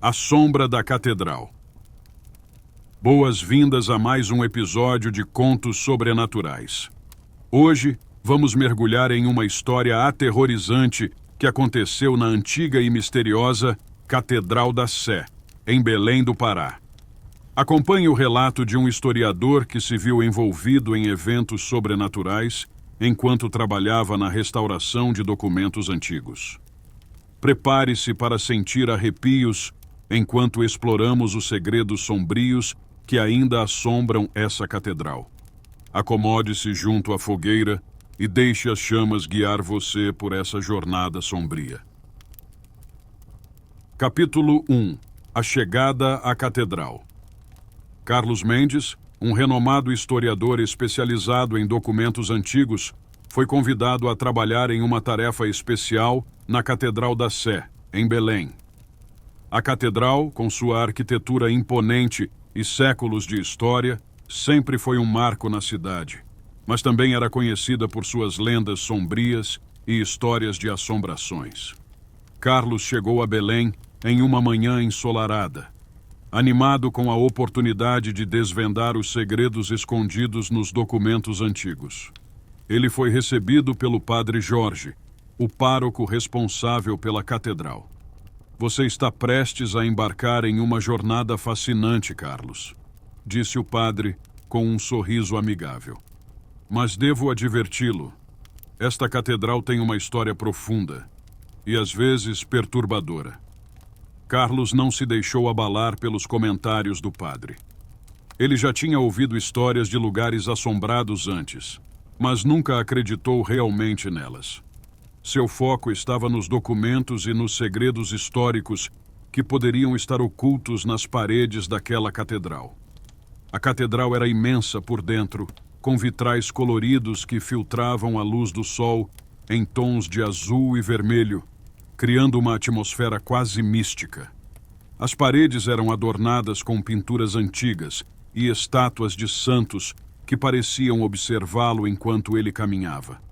A Sombra da Catedral. Boas-vindas a mais um episódio de Contos Sobrenaturais. Hoje, vamos mergulhar em uma história aterrorizante que aconteceu na antiga e misteriosa Catedral da Sé, em Belém do Pará. Acompanhe o relato de um historiador que se viu envolvido em eventos sobrenaturais enquanto trabalhava na restauração de documentos antigos. Prepare-se para sentir arrepios enquanto exploramos os segredos sombrios que ainda assombram essa catedral. Acomode-se junto à fogueira e deixe as chamas guiar você por essa jornada sombria. Capítulo 1. A chegada à catedral. Carlos Mendes, um renomado historiador especializado em documentos antigos, foi convidado a trabalhar em uma tarefa especial na Catedral da Sé, em Belém. A catedral, com sua arquitetura imponente e séculos de história, sempre foi um marco na cidade, mas também era conhecida por suas lendas sombrias e histórias de assombrações. Carlos chegou a Belém em uma manhã ensolarada, animado com a oportunidade de desvendar os segredos escondidos nos documentos antigos. Ele foi recebido pelo padre Jorge, o pároco responsável pela catedral. Você está prestes a embarcar em uma jornada fascinante, Carlos, disse o padre com um sorriso amigável. Mas devo adverti-lo, esta catedral tem uma história profunda e às vezes perturbadora. Carlos não se deixou abalar pelos comentários do padre. Ele já tinha ouvido histórias de lugares assombrados antes, mas nunca acreditou realmente nelas. Seu foco estava nos documentos e nos segredos históricos que poderiam estar ocultos nas paredes daquela catedral. A catedral era imensa por dentro, com vitrais coloridos que filtravam a luz do sol em tons de azul e vermelho, criando uma atmosfera quase mística. As paredes eram adornadas com pinturas antigas e estátuas de santos que pareciam observá-lo enquanto ele caminhava.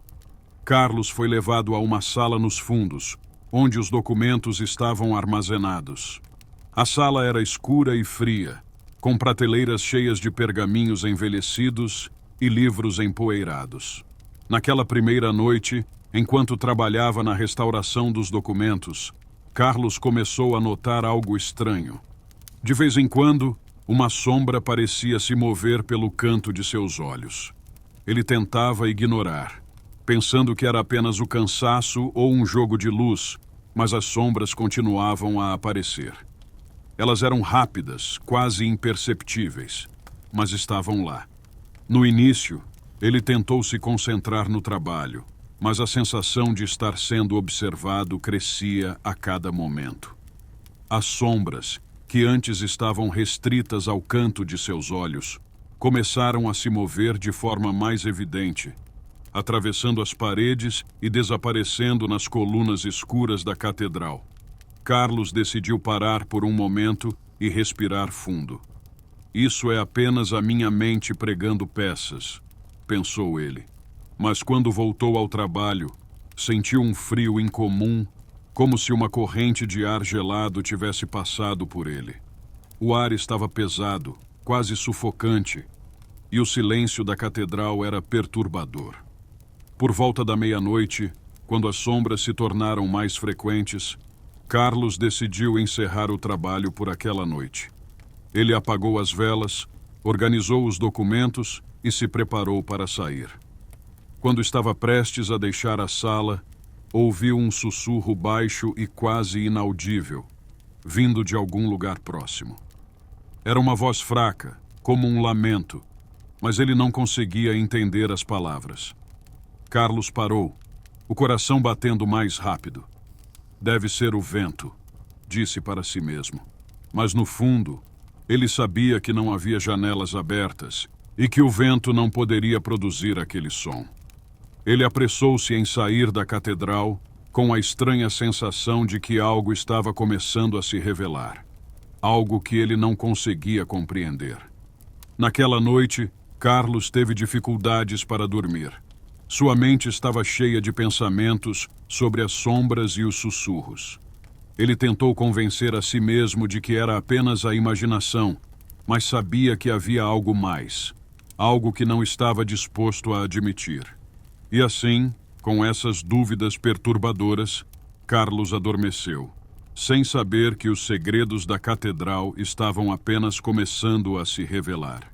Carlos foi levado a uma sala nos fundos, onde os documentos estavam armazenados. A sala era escura e fria, com prateleiras cheias de pergaminhos envelhecidos e livros empoeirados. Naquela primeira noite, enquanto trabalhava na restauração dos documentos, Carlos começou a notar algo estranho. De vez em quando, uma sombra parecia se mover pelo canto de seus olhos. Ele tentava ignorar, pensando que era apenas o cansaço ou um jogo de luz, mas as sombras continuavam a aparecer. Elas eram rápidas, quase imperceptíveis, mas estavam lá. No início, ele tentou se concentrar no trabalho, mas a sensação de estar sendo observado crescia a cada momento. As sombras, que antes estavam restritas ao canto de seus olhos, começaram a se mover de forma mais evidente, atravessando as paredes e desaparecendo nas colunas escuras da catedral. Carlos decidiu parar por um momento e respirar fundo. Isso é apenas a minha mente pregando peças, pensou ele. Mas quando voltou ao trabalho, sentiu um frio incomum, como se uma corrente de ar gelado tivesse passado por ele. O ar estava pesado, quase sufocante, e o silêncio da catedral era perturbador. Por volta da meia-noite, quando as sombras se tornaram mais frequentes, Carlos decidiu encerrar o trabalho por aquela noite. Ele apagou as velas, organizou os documentos e se preparou para sair. Quando estava prestes a deixar a sala, ouviu um sussurro baixo e quase inaudível, vindo de algum lugar próximo. Era uma voz fraca, como um lamento, mas ele não conseguia entender as palavras. Carlos parou, o coração batendo mais rápido. Deve ser o vento, disse para si mesmo. Mas no fundo, ele sabia que não havia janelas abertas e que o vento não poderia produzir aquele som. Ele apressou-se em sair da catedral com a estranha sensação de que algo estava começando a se revelar. Algo que ele não conseguia compreender. Naquela noite, Carlos teve dificuldades para dormir. Sua mente estava cheia de pensamentos sobre as sombras e os sussurros. Ele tentou convencer a si mesmo de que era apenas a imaginação, mas sabia que havia algo mais, algo que não estava disposto a admitir. E assim, com essas dúvidas perturbadoras, Carlos adormeceu, sem saber que os segredos da catedral estavam apenas começando a se revelar.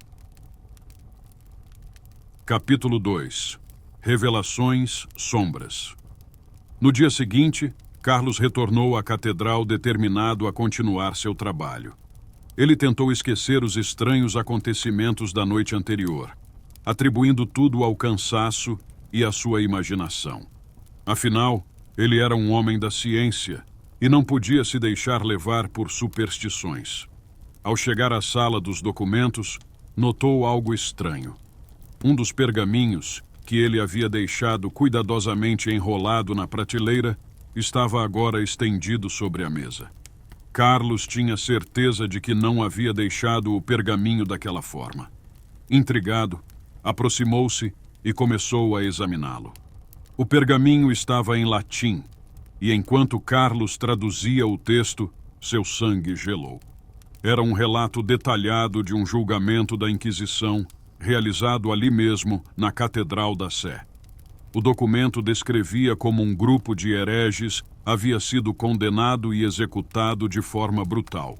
Capítulo 2. Revelações, sombras. No dia seguinte, Carlos retornou à catedral determinado a continuar seu trabalho. Ele tentou esquecer os estranhos acontecimentos da noite anterior, atribuindo tudo ao cansaço e à sua imaginação. Afinal, ele era um homem da ciência e não podia se deixar levar por superstições. Ao chegar à sala dos documentos, notou algo estranho. Um dos pergaminhos, que ele havia deixado cuidadosamente enrolado na prateleira, estava agora estendido sobre a mesa. Carlos tinha certeza de que não havia deixado o pergaminho daquela forma. Intrigado, aproximou-se e começou a examiná-lo. O pergaminho estava em latim, e enquanto Carlos traduzia o texto, seu sangue gelou. Era um relato detalhado de um julgamento da Inquisição, realizado ali mesmo, na Catedral da Sé. O documento descrevia como um grupo de hereges havia sido condenado e executado de forma brutal.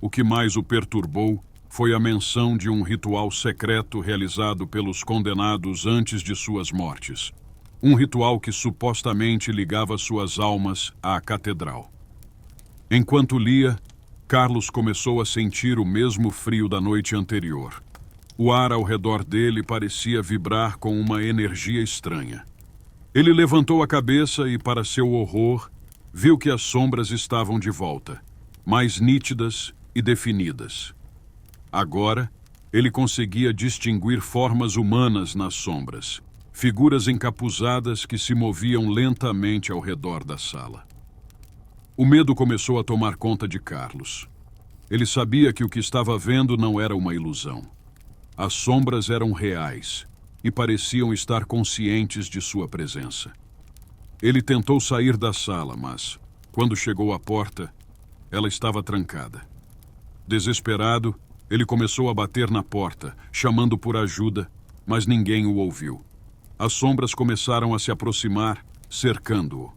O que mais o perturbou foi a menção de um ritual secreto realizado pelos condenados antes de suas mortes. Um ritual que supostamente ligava suas almas à catedral. Enquanto lia, Carlos começou a sentir o mesmo frio da noite anterior. O ar ao redor dele parecia vibrar com uma energia estranha. Ele levantou a cabeça e, para seu horror, viu que as sombras estavam de volta, mais nítidas e definidas. Agora, ele conseguia distinguir formas humanas nas sombras, figuras encapuzadas que se moviam lentamente ao redor da sala. O medo começou a tomar conta de Carlos. Ele sabia que o que estava vendo não era uma ilusão. As sombras eram reais e pareciam estar conscientes de sua presença. Ele tentou sair da sala, mas, quando chegou à porta, ela estava trancada. Desesperado, ele começou a bater na porta, chamando por ajuda, mas ninguém o ouviu. As sombras começaram a se aproximar, cercando-o.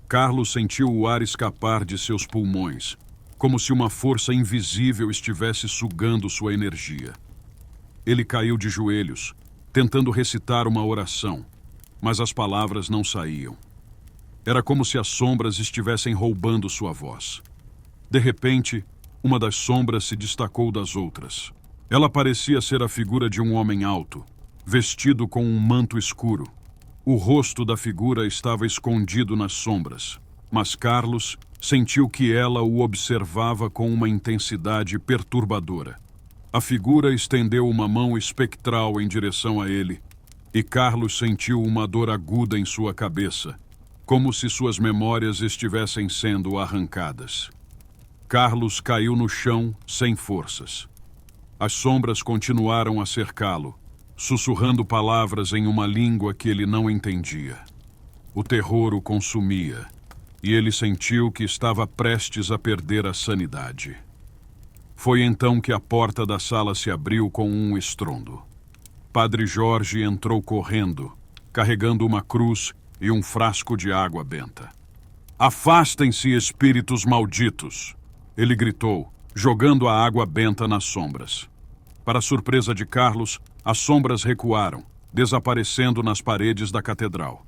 Carlos sentiu o ar escapar de seus pulmões, como se uma força invisível estivesse sugando sua energia. Ele caiu de joelhos, tentando recitar uma oração, mas as palavras não saíam. Era como se as sombras estivessem roubando sua voz. De repente, uma das sombras se destacou das outras. Ela parecia ser a figura de um homem alto, vestido com um manto escuro. O rosto da figura estava escondido nas sombras, mas Carlos sentiu que ela o observava com uma intensidade perturbadora. A figura estendeu uma mão espectral em direção a ele, e Carlos sentiu uma dor aguda em sua cabeça, como se suas memórias estivessem sendo arrancadas. Carlos caiu no chão sem forças. As sombras continuaram a cercá-lo, sussurrando palavras em uma língua que ele não entendia. O terror o consumia, e ele sentiu que estava prestes a perder a sanidade. Foi então que a porta da sala se abriu com um estrondo. Padre Jorge entrou correndo, carregando uma cruz e um frasco de água benta. "Afastem-se, espíritos malditos!" ele gritou, jogando a água benta nas sombras. Para surpresa de Carlos, as sombras recuaram, desaparecendo nas paredes da catedral.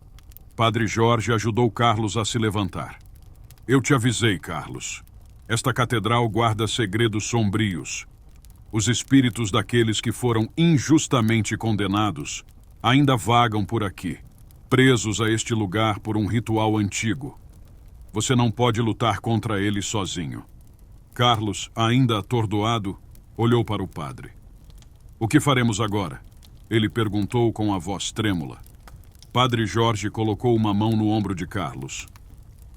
Padre Jorge ajudou Carlos a se levantar. "Eu te avisei, Carlos. Esta catedral guarda segredos sombrios. Os espíritos daqueles que foram injustamente condenados ainda vagam por aqui, presos a este lugar por um ritual antigo. Você não pode lutar contra eles sozinho." Carlos, ainda atordoado, olhou para o padre. "O que faremos agora?" ele perguntou com a voz trêmula. Padre Jorge colocou uma mão no ombro de Carlos.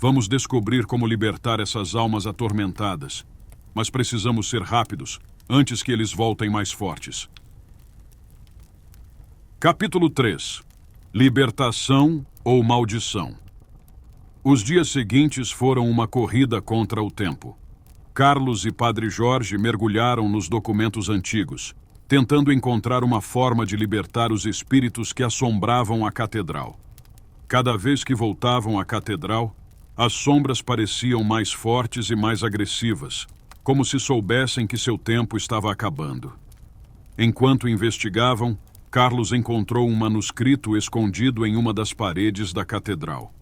"Vamos descobrir como libertar essas almas atormentadas, mas precisamos ser rápidos, antes que eles voltem mais fortes." Capítulo 3. Libertação ou maldição. Os dias seguintes foram uma corrida contra o tempo. Carlos e Padre Jorge mergulharam nos documentos antigos, tentando encontrar uma forma de libertar os espíritos que assombravam a catedral. Cada vez que voltavam à catedral, as sombras pareciam mais fortes e mais agressivas, como se soubessem que seu tempo estava acabando. Enquanto investigavam, Carlos encontrou um manuscrito escondido em uma das paredes da catedral.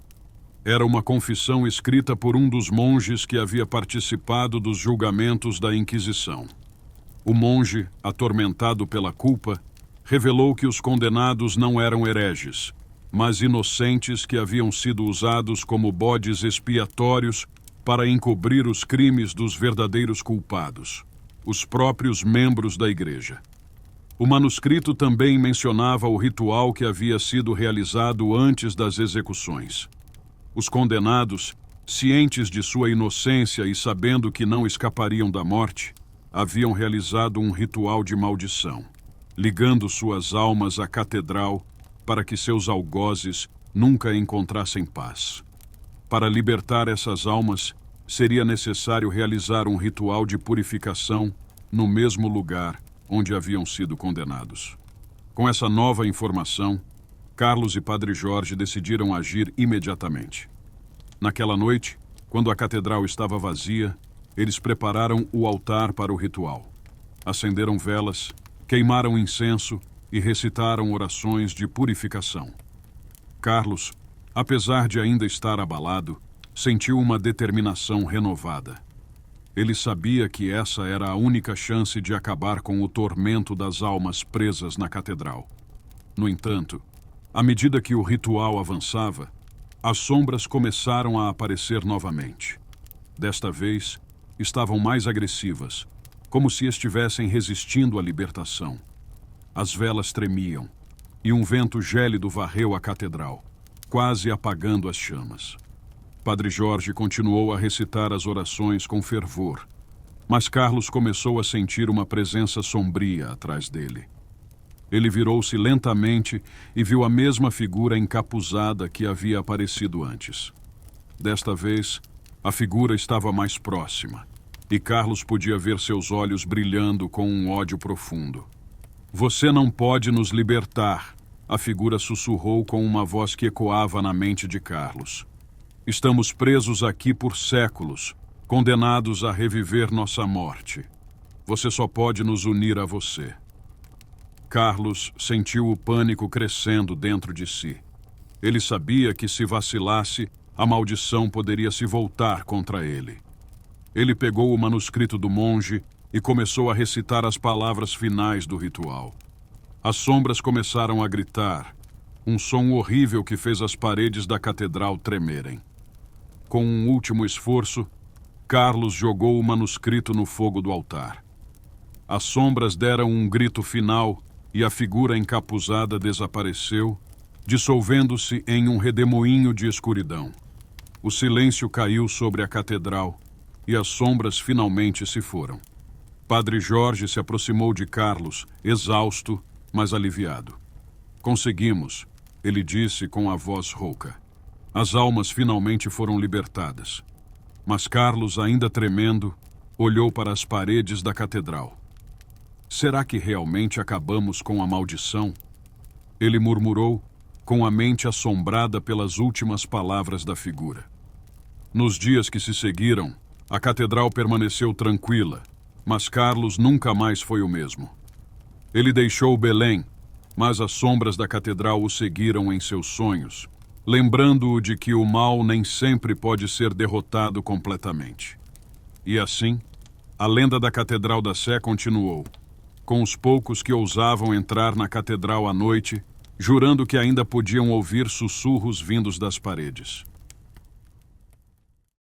Era uma confissão escrita por um dos monges que havia participado dos julgamentos da Inquisição. O monge, atormentado pela culpa, revelou que os condenados não eram hereges, mas inocentes que haviam sido usados como bodes expiatórios para encobrir os crimes dos verdadeiros culpados, os próprios membros da Igreja. O manuscrito também mencionava o ritual que havia sido realizado antes das execuções. Os condenados, cientes de sua inocência e sabendo que não escapariam da morte, haviam realizado um ritual de maldição, ligando suas almas à catedral para que seus algozes nunca encontrassem paz. Para libertar essas almas, seria necessário realizar um ritual de purificação no mesmo lugar onde haviam sido condenados. Com essa nova informação, Carlos e Padre Jorge decidiram agir imediatamente. Naquela noite, quando a catedral estava vazia, eles prepararam o altar para o ritual. Acenderam velas, queimaram incenso e recitaram orações de purificação. Carlos, apesar de ainda estar abalado, sentiu uma determinação renovada. Ele sabia que essa era a única chance de acabar com o tormento das almas presas na catedral. No entanto, à medida que o ritual avançava, as sombras começaram a aparecer novamente. Desta vez, estavam mais agressivas, como se estivessem resistindo à libertação. As velas tremiam, e um vento gélido varreu a catedral, quase apagando as chamas. Padre Jorge continuou a recitar as orações com fervor, mas Carlos começou a sentir uma presença sombria atrás dele. Ele virou-se lentamente e viu a mesma figura encapuzada que havia aparecido antes. Desta vez, a figura estava mais próxima, e Carlos podia ver seus olhos brilhando com um ódio profundo. "Você não pode nos libertar", a figura sussurrou com uma voz que ecoava na mente de Carlos. "Estamos presos aqui por séculos, condenados a reviver nossa morte. Você só pode nos unir a você." Carlos sentiu o pânico crescendo dentro de si. Ele sabia que se vacilasse, a maldição poderia se voltar contra ele. Ele pegou o manuscrito do monge e começou a recitar as palavras finais do ritual. As sombras começaram a gritar, um som horrível que fez as paredes da catedral tremerem. Com um último esforço, Carlos jogou o manuscrito no fogo do altar. As sombras deram um grito final e a figura encapuzada desapareceu, dissolvendo-se em um redemoinho de escuridão. O silêncio caiu sobre a catedral e as sombras finalmente se foram. Padre Jorge se aproximou de Carlos, exausto, mas aliviado. "Conseguimos", ele disse com a voz rouca. As almas finalmente foram libertadas. Mas Carlos, ainda tremendo, olhou para as paredes da catedral. "Será que realmente acabamos com a maldição?" Ele murmurou, com a mente assombrada pelas últimas palavras da figura. Nos dias que se seguiram, a catedral permaneceu tranquila, mas Carlos nunca mais foi o mesmo. Ele deixou Belém, mas as sombras da catedral o seguiram em seus sonhos, lembrando-o de que o mal nem sempre pode ser derrotado completamente. E assim, a lenda da Catedral da Sé continuou, com os poucos que ousavam entrar na catedral à noite, jurando que ainda podiam ouvir sussurros vindos das paredes.